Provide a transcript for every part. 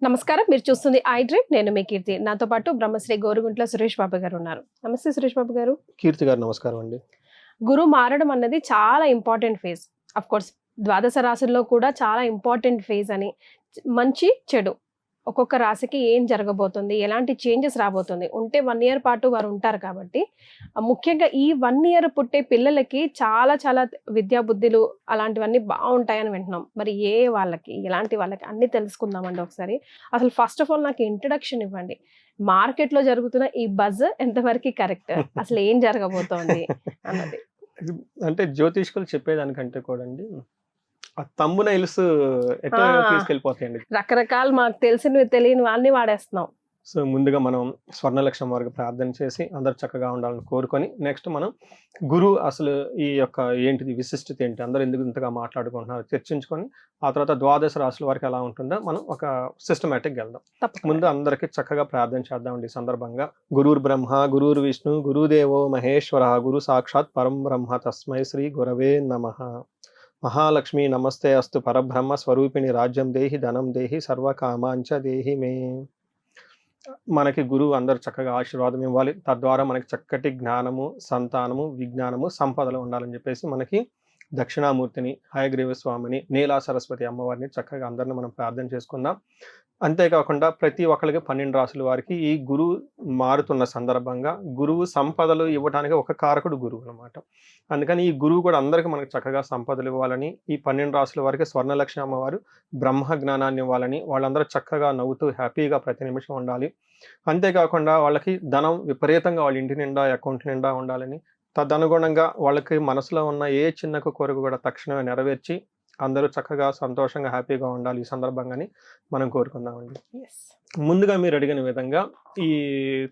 నమస్కారం, మీరు చూస్తుంది ఐ డ్రీమ్. నేను మీ కీర్తి. నాతో పాటు బ్రహ్మశ్రీ గోరుగుంట్ల సురేష్ బాబు గారు ఉన్నారు. నమస్తే సురేష్ బాబు గారు. కీర్తి గారు నమస్కారం అండి. గురువు మారడం అన్నది చాలా ఇంపార్టెంట్ ఫేజ్. అఫ్ కోర్స్ ద్వాదశ రాశుల్లో కూడా చాలా ఇంపార్టెంట్ ఫేజ్ అని, మంచి చెడు ఒక్కొక్క రాశికి ఏం జరగబోతుంది, ఎలాంటి చేంజెస్ రాబోతుంది, ఉంటే 1 year పాటు వారు ఉంటారు కాబట్టి ముఖ్యంగా ఈ 1 year పుట్టే పిల్లలకి చాలా చాలా విద్యా బుద్ధులు అలాంటివన్నీ బాగుంటాయని వింటున్నాం. మరి ఏ వాళ్ళకి, ఎలాంటి వాళ్ళకి అన్ని తెలుసుకుందామండి ఒకసారి. అసలు ఫస్ట్ ఆఫ్ ఆల్ నాకు ఇంట్రడక్షన్ ఇవ్వండి. మార్కెట్లో జరుగుతున్న ఈ బజ్ ఎంతవరకు కరెక్ట్, అసలు ఏం జరగబోతోంది అన్నది. అంటే జ్యోతిష్కులు చెప్పేదానికంటే కూడా అండి, ఆ థంబ్నెయిల్స్ ఎట్లా తీసుకెళ్ళిపోతాయండి. రకరకాలు మాకు తెలిసినవి తెలియని అన్ని వాడేస్తున్నాం. సో ముందుగా మనం స్వర్ణలక్ష్యం వారికి ప్రార్థన చేసి అందరు చక్కగా ఉండాలని కోరుకొని, నెక్స్ట్ మనం గురువు అసలు ఈ యొక్క ఏంటిది విశిష్టత ఏంటి, అందరూ ఎందుకు ఇంతగా మాట్లాడుకుంటున్నారు చర్చించుకొని, ఆ తర్వాత ద్వాదశ రాశుల వారికి ఎలా ఉంటుందో మనం ఒక సిస్టమేటిక్ వెళ్దాం. ముందు అందరికి చక్కగా ప్రార్థన చేద్దామండి ఈ సందర్భంగా. గురుర్ బ్రహ్మ గురుర్ విష్ణు గురుదేవో మహేశ్వర గురు సాక్షాత్ పరం బ్రహ్మ తస్మై శ్రీ గురవే నమః. మహాలక్ష్మి నమస్తే అస్తు పరబ్రహ్మ స్వరూపిణి రాజ్యం దేహి ధనం దేహి సర్వకామాంచ దేహి మే. మనకి గురువు అందరు చక్కగా ఆశీర్వాదం ఇవ్వాలి, తద్వారా మనకి చక్కటి జ్ఞానము, సంతానము, విజ్ఞానము, సంపదలు ఉండాలని చెప్పేసి మనకి దక్షిణామూర్తిని, హయగ్రీవ స్వామిని, నీలా సరస్వతి అమ్మవారిని చక్కగా అందరిని మనం ప్రార్థన చేసుకుందాం. అంతేకాకుండా ప్రతి ఒక్కరికి 12 రాసుల వారికి ఈ గురువు మారుతున్న సందర్భంగా గురువు సంపదలు ఇవ్వడానికి ఒక కారకుడు గురువు అనమాట. అందుకని ఈ గురువు కూడా అందరికీ మనకు చక్కగా సంపదలు ఇవ్వాలని, ఈ 12 రాసుల వారికి స్వర్ణలక్ష్మి అమ్మవారు బ్రహ్మ జ్ఞానాన్ని ఇవ్వాలని, వాళ్ళందరూ చక్కగా నవ్వుతూ హ్యాపీగా ప్రతి నిమిషం ఉండాలి. అంతేకాకుండా వాళ్ళకి ధనం విపరీతంగా వాళ్ళ ఇంటి నిండా, అకౌంట్ నిండా ఉండాలని, తదనుగుణంగా వాళ్ళకి మనసులో ఉన్న ఏ చిన్న కోరిక కూడా తక్షణమే నెరవేర్చి అందరూ చక్కగా సంతోషంగా హ్యాపీగా ఉండాలి ఈ సందర్భంగాని మనం కోరుకుందామండి. ముందుగా మీరు అడిగిన విధంగా ఈ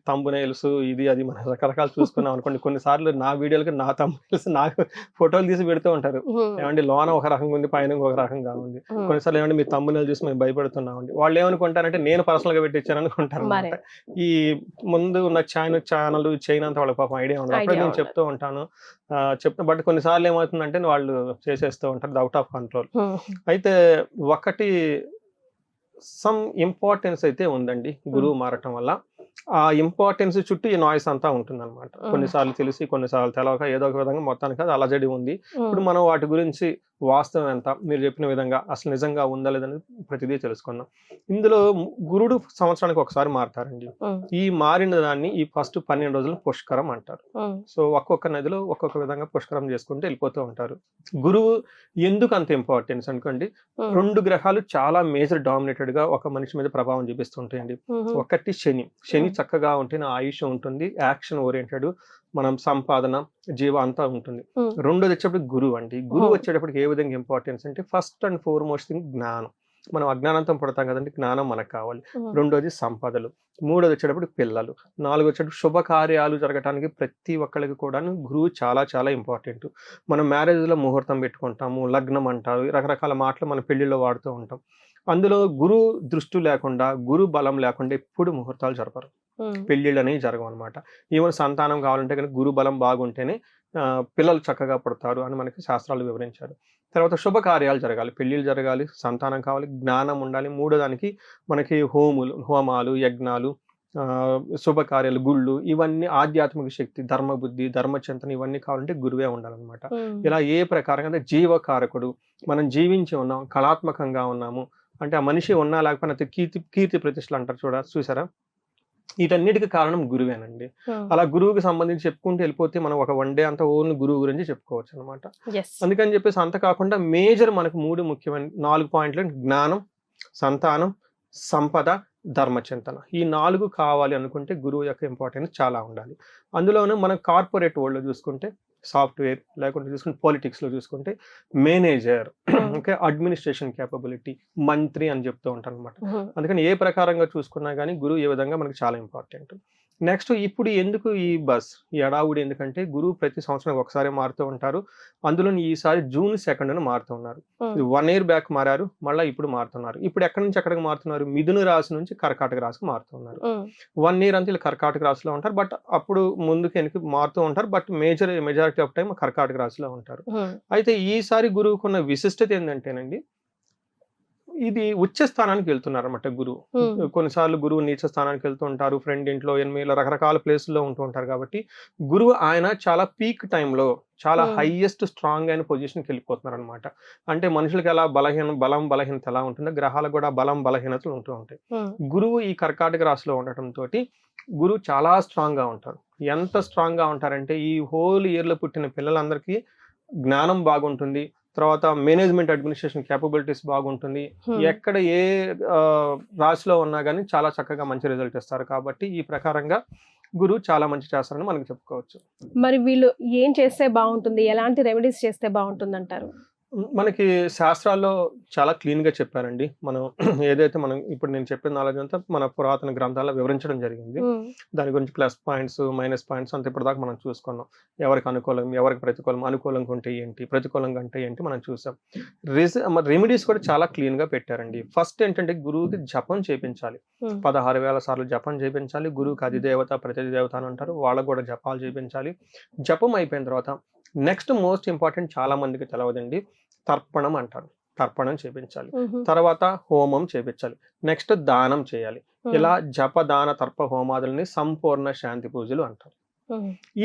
థంబ్నెయిల్స్ ఇది అది మనం రకరకాలు చూసుకున్నాం అనుకోండి. కొన్నిసార్లు నా వీడియోలకి నా థంబ్నెయిల్స్ నాకు ఫోటోలు తీసి పెడుతూ ఉంటారు. ఏమంటే లోన ఒక రకంగా ఉంది, పైన ఒక రకంగా ఉంది. కొన్నిసార్లు ఏమంటే మీ థంబ్నెయిల్ చూసి మేము భయపడుతున్నామండి. వాళ్ళు ఏమనుకుంటారంటే నేను పర్సనల్ గా పెట్టించాను అనుకుంటారు. ఈ ముందు ఉన్న ఛానల్ చైన్ అంతా వాళ్ళ పాపం ఐడియా ఉండదు. అప్పుడే నేను చెప్తూ ఉంటాను బట్ కొన్నిసార్లు ఏమవుతుందంటే వాళ్ళు చేసేస్తూ ఉంటారు అవుట్ ఆఫ్ కంట్రోల్. అయితే ఒకటి సమ్ ఇంపార్టెన్స్ అయితే ఉందండి గురువు మారటం వల్ల. ఆ ఇంపార్టెన్స్ చుట్టూ ఈ నాయిస్ అంతా ఉంటుంది అనమాట. కొన్నిసార్లు తెలిసి కొన్నిసార్లు తెలవక ఏదో ఒక విధంగా మొత్తానికి అది అలజడి ఉంది. ఇప్పుడు మనం వాటి గురించి వాస్తవం ఎంత, మీరు చెప్పిన విధంగా అసలు నిజంగా ఉందా లేదని ప్రతిదీ తెలుసుకుందాం. ఇందులో గురుడు సంవత్సరానికి ఒకసారి మారుతారండి. ఈ మారిన దాన్ని ఈ ఫస్ట్ 12 రోజులు పుష్కరం అంటారు. సో ఒక్కొక్క నదిలో ఒక్కొక్క విధంగా పుష్కరం చేసుకుంటూ వెళ్ళిపోతూ ఉంటారు. గురువు ఎందుకు అంత ఇంపార్టెన్స్ అనుకోండి, 2 గ్రహాలు చాలా మేజర్ డామినేటెడ్ గా ఒక మనిషి మీద ప్రభావం చూపిస్తుంటాయండి. ఒకటి శని చక్కగా ఉంటే నా ఆయుష్ ఉంటుంది, యాక్షన్ ఓరియంటెడ్, మనం సంపాదన, జీవ అంతా ఉంటుంది. రెండోది వచ్చేటప్పుడు గురువు అండి. గురువు వచ్చేటప్పటికి ఏ విధంగా ఇంపార్టెన్స్ అంటే ఫస్ట్ అండ్ ఫార్మోస్ట్ థింగ్ జ్ఞానం. మనం అజ్ఞానంతో పుడతాం కదండి, జ్ఞానం మనకు కావాలి. రెండోది సంపదలు. మూడోది వచ్చేటప్పుడు పిల్లలు. 4 వచ్చేటప్పుడు శుభకార్యాలు జరగటానికి ప్రతి ఒక్కరికి కూడా గురువు చాలా చాలా ఇంపార్టెంట్. మనం మ్యారేజ్లో ముహూర్తం పెట్టుకుంటాము, లగ్నం అంటారు, రకరకాల మాటలు మన పెళ్లిలో వాడుతూ ఉంటాం. అందులో గురు దృష్టి లేకుండా, గురు బలం లేకుండా ఎప్పుడు ముహూర్తాలు జరపరు, పెళ్లిళ్ళు అనేవి జరగవు అనమాట. ఈవెన్ సంతానం కావాలంటే కనుక గురు బలం బాగుంటేనే పిల్లలు చక్కగా పుడతారు అని మనకి శాస్త్రాలు వివరించారు. తర్వాత శుభకార్యాలు జరగాలి, పెళ్లిళ్ళు జరగాలి, సంతానం కావాలి, జ్ఞానం ఉండాలి. మూడో దానికి మనకి హోమాలు, యజ్ఞాలు, శుభకార్యాలు, గుళ్ళు, ఇవన్నీ ఆధ్యాత్మిక శక్తి, ధర్మబుద్ధి, ధర్మచింతన ఇవన్నీ కావాలంటే గురువే ఉండాలన్నమాట. ఇలా ఏ ప్రకారంగా జీవకారకుడు, మనం జీవించి ఉన్నాం, కళాత్మకంగా ఉన్నాము అంటే ఆ మనిషి ఉన్నా లేకపోయినా కీర్తి ప్రతిష్టలు చూసారా, వీటన్నిటికి కారణం గురువేనండి. అలా గురువుకి సంబంధించి చెప్పుకుంటూ వెళ్ళిపోతే మనం ఒక 1 day అంతా ఓన్లీ గురువు గురించి చెప్పుకోవచ్చు అనమాట. అందుకని చెప్పేసి అంత కాకుండా మేజర్ మనకు 3 ముఖ్యమైన 4 పాయింట్లు: జ్ఞానం, సంతానం, సంపద, ధర్మచింతన. ఈ 4 కావాలి అనుకుంటే గురువు యొక్క ఇంపార్టెన్స్ చాలా ఉండాలి. అందులోనూ మనం కార్పొరేట్ వరల్డ్ లో చూసుకుంటే సాఫ్ట్వేర్, లేకుంటే చూసుకుంటే పాలిటిక్స్ లో చూసుకుంటే మేనేజర్, ఓకే, అడ్మినిస్ట్రేషన్ క్యాపబిలిటీ, మంత్రి అని చెప్తూ ఉంటాను అనమాట. అందుకని ఏ ప్రకారంగా చూసుకున్నా కానీ గురువు ఏ విధంగా మనకి చాలా ఇంపార్టెంట్. నెక్స్ట్ ఇప్పుడు ఎందుకు ఈ ఈ హడావుడి ఎందుకంటే గురువు ప్రతి సంవత్సరం ఒకసారి మారుతూ ఉంటారు. అందులో ఈసారి జూన్ 2న మారుతూ ఉన్నారు. 1 ఇయర్ బ్యాక్ మారారు, మళ్ళీ ఇప్పుడు మారుతున్నారు. ఇప్పుడు ఎక్కడి నుంచి ఎక్కడికి మారుతున్నారు? మిథున రాశి నుంచి కర్కాటక రాశికి మారుతున్నారు. 1 ఇయర్ అంతా వీళ్ళు కర్కాటక రాశిలో ఉంటారు. బట్ అప్పుడు ముందుకు వెనక్కి మారుతూ ఉంటారు. బట్ మెజారిటీ ఆఫ్ టైం కర్కాటక రాశిలో ఉంటారు. అయితే ఈసారి గురువుకున్న విశిష్టత ఏంటంటేనండి, ఇది ఉచ్చ స్థానానికి వెళ్తున్నారు అన్నమాట గురువు. కొన్నిసార్లు గురువు నీచ స్థానానికి వెళ్తూ ఉంటారు, ఫ్రెండ్ ఇంట్లో, ఎనిమిలో, రకరకాల ప్లేసుల్లో ఉంటూ ఉంటారు. కాబట్టి గురువు ఆయన చాలా పీక్ టైంలో చాలా హైయెస్ట్ స్ట్రాంగ్ అయిన పొజిషన్కి వెళ్ళిపోతున్నారు అనమాట. అంటే మనుషులకి ఎలా బలహీనత ఎలా ఉంటుందో గ్రహాలకు కూడా బలహీనతలు ఉంటూ ఉంటాయి. గురువు ఈ కర్కాటక రాశిలో ఉండటంతో గురువు చాలా స్ట్రాంగ్ గా ఉంటారు. ఎంత స్ట్రాంగ్ గా ఉంటారంటే ఈ హోల్ ఇయర్ లో పుట్టిన పిల్లలందరికీ జ్ఞానం బాగుంటుంది, తర్వాత మేనేజ్మెంట్ అడ్మినిస్ట్రేషన్ క్యాపబిలిటీస్ బాగుంటుంది. ఎక్కడ ఏ రాశిలో ఉన్నా కానీ చాలా చక్కగా మంచి రిజల్ట్ ఇస్తారు. కాబట్టి ఈ ప్రకారంగా గురువు చాలా మంచి చేస్తారని మనకి చెప్పుకోవచ్చు. మరి వీళ్ళు ఏం చేస్తే బాగుంటుంది, ఎలాంటి రెమెడీస్ చేస్తే బాగుంటుంది అంటారు? మనకి శాస్త్రాల్లో చాలా క్లీన్ గా చెప్పారండి. మనం ఏదైతే మనం ఇప్పుడు నేను చెప్పిన నాలెడ్జ్ అంతా మన పురాతన గ్రంథాల్లో వివరించడం జరిగింది. దాని గురించి ప్లస్ పాయింట్స్, మైనస్ పాయింట్స్ అంత ఇప్పటిదాకా మనం చూసుకున్నాం. ఎవరికి అనుకూలం, ఎవరికి ప్రతికూలం, అనుకూలంగా ఉంటే ఏంటి, ప్రతికూలంగా అంటే ఏంటి మనం చూసాం. రెమెడీస్ కూడా చాలా క్లీన్ గా పెట్టారండి. ఫస్ట్ ఏంటంటే గురువుకి జపం చేయించాలి. 16,000 సార్లు జపం చేయించాలి. గురువుకి అధిదేవత ప్రతిదేవత అని అంటారు, వాళ్ళకు కూడా జపాలు చేయించాలి. జపం అయిపోయిన తర్వాత నెక్స్ట్ మోస్ట్ ఇంపార్టెంట్, చాలా మందికి తెలవదండి, తర్పణం అంటారు. తర్పణం చేయించాలి. తర్వాత హోమం చేయించాలి. నెక్స్ట్ దానం చేయాలి. ఇలా జప దాన తర్ప హోమాదులని సంపూర్ణ శాంతి పూజలు అంటారు.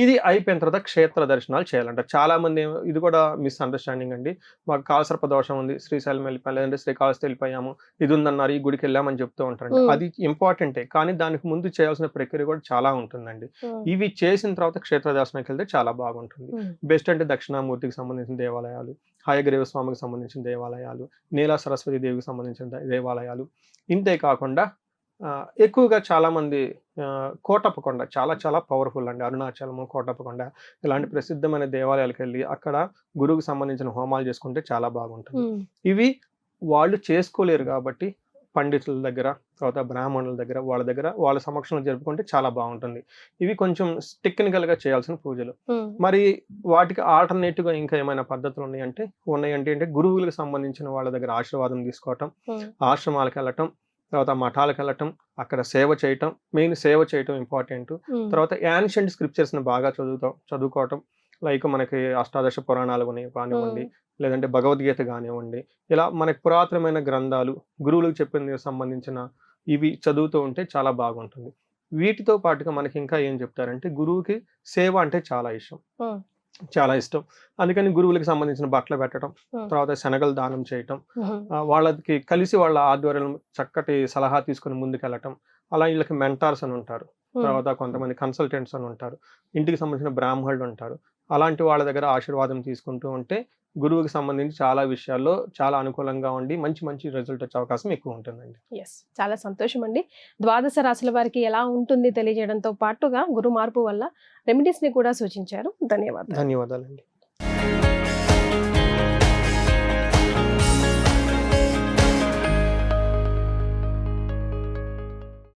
ఇది అయిపోయిన తర్వాత క్షేత్ర దర్శనాలు చేయాలంట. చాలా మంది ఇది కూడా మిస్అండర్స్టాండింగ్ అండి. మాకు కాలసర్ప దోషం ఉంది, శ్రీశైలం వెళ్ళిపోయాం, లేదంటే శ్రీకాళహస్తి వెళ్ళిపోయాము, ఇది ఉందన్నారు, ఈ గుడికి వెళ్ళామని చెప్తూ ఉంటారండి. అది ఇంపార్టెంటే, కానీ దానికి ముందు చేయాల్సిన ప్రక్రియ కూడా చాలా ఉంటుందండి. ఇవి చేసిన తర్వాత క్షేత్ర దర్శనానికి వెళ్తే చాలా బాగుంటుంది. బెస్ట్ అంటే దక్షిణామూర్తికి సంబంధించిన దేవాలయాలు, హయగ్రీవ స్వామికి సంబంధించిన దేవాలయాలు, నీలా సరస్వతి దేవికి సంబంధించిన దేవాలయాలు. ఇంతే కాకుండా ఎక్కువగా చాలా మంది కోటప్పకొండ చాలా చాలా పవర్ఫుల్ అండి. అరుణాచలము, కోటప్పకొండ ఇలాంటి ప్రసిద్ధమైన దేవాలయాలకు వెళ్ళి అక్కడ గురువుకు సంబంధించిన హోమాలు చేసుకుంటే చాలా బాగుంటుంది. ఇవి వాళ్ళు చేసుకోలేరు కాబట్టి పండితుల దగ్గర, తర్వాత బ్రాహ్మణుల దగ్గర, వాళ్ళ సమక్షంలో జరుపుకుంటే చాలా బాగుంటుంది. ఇవి కొంచెం టెక్నికల్ గా చేయాల్సిన పూజలు. మరి వాటికి ఆల్టర్నేటివ్ గా ఇంకా ఏమైనా పద్ధతులు ఉన్నాయంటే గురువులకు సంబంధించిన వాళ్ళ దగ్గర ఆశీర్వాదం తీసుకోవటం, ఆశ్రమాలకు వెళ్ళటం, తర్వాత మఠాలకు వెళ్ళటం, అక్కడ సేవ చేయటం, మెయిన్ సేవ చేయటం ఇంపార్టెంట్. తర్వాత యాన్షియంట్ స్క్రిప్చర్స్ ని బాగా చదువుకోవటం, లైక్ మనకి అష్టాదశ పురాణాలు కానివ్వండి, లేదంటే భగవద్గీత కానివ్వండి, ఇలా మనకి పురాతనమైన గ్రంథాలు గురువులకు చెప్పిన సంబంధించిన ఇవి చదువుతూ ఉంటే చాలా బాగుంటుంది. వీటితో పాటుగా మనకి ఇంకా ఏం చెప్తారంటే గురువుకి సేవ అంటే చాలా ఇష్టం. అందుకని గురువులకు సంబంధించిన బట్టలు పెట్టడం, తర్వాత శనగలు దానం చేయటం, వాళ్ళకి కలిసి వాళ్ళ ఆధ్వర్యం చక్కటి సలహా తీసుకుని ముందుకెళ్ళటం. అలా వీళ్ళకి మెంటార్స్ అని ఉంటారు, తర్వాత కొంతమంది కన్సల్టెంట్స్ అని ఉంటారు, ఇంటికి సంబంధించిన బ్రాహ్మణులు ఉంటారు. అలాంటి వాళ్ళ దగ్గర ఆశీర్వాదం తీసుకుంటూ ఉంటే గురువుకి సంబంధించి చాలా విషయాల్లో చాలా అనుకూలంగా ఉండి మంచి రిజల్ట్ వచ్చే అవకాశం ఎక్కువ ఉంటుందండి. చాలా సంతోషం అండి. ద్వాదశ రాశుల వారికి ఎలా ఉంటుంది తెలియజేయడంతో పాటుగా గురు మార్పు వల్ల రెమెడీస్ ని కూడా సూచించారు. ధన్యవాదాలండి.